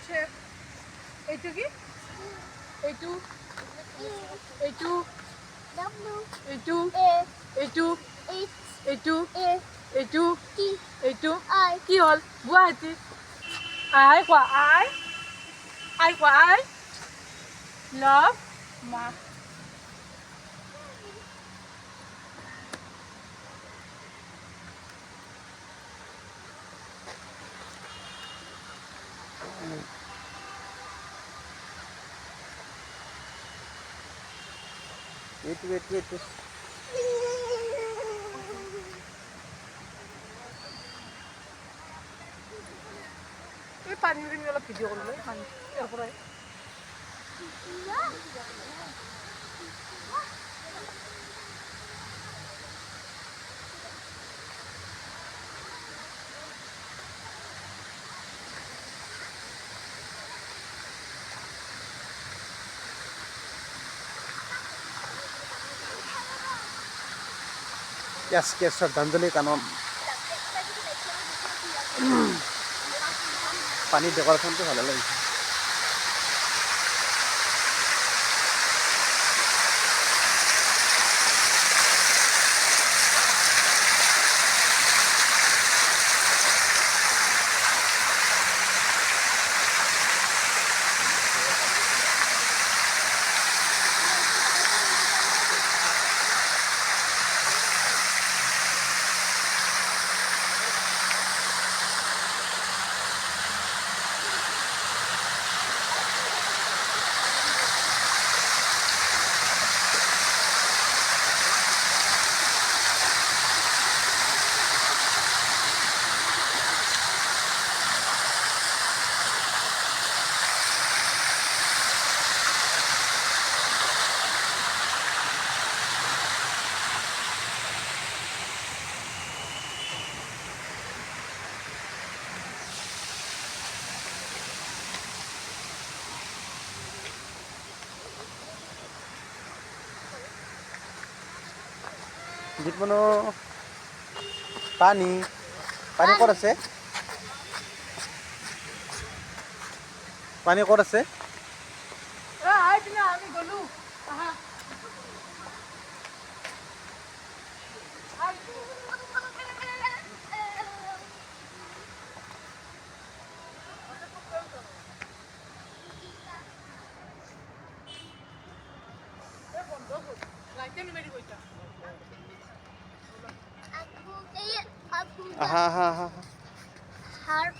shape. এইটো কি? এইটো এইটো এইটো এইটো এইটো এইটো এইটো কি হ'ল? গুৱাহাটী আই কোৱা আই কোৱা আই লাভ মা এইটো এই পানীখিনি অলপ ভিডিঅ' কৰিলোঁ পানী ইয়াৰ পৰাই Yes, শ্ৰদ্ধাঞ্জলি কানন পানীৰ ডেকৰেশ্যনটো ভালে লাগিছে জিতমনো পানী ক'ত আছে পানী ক'ত আছে আমি গ'লো আহা আহা Heart.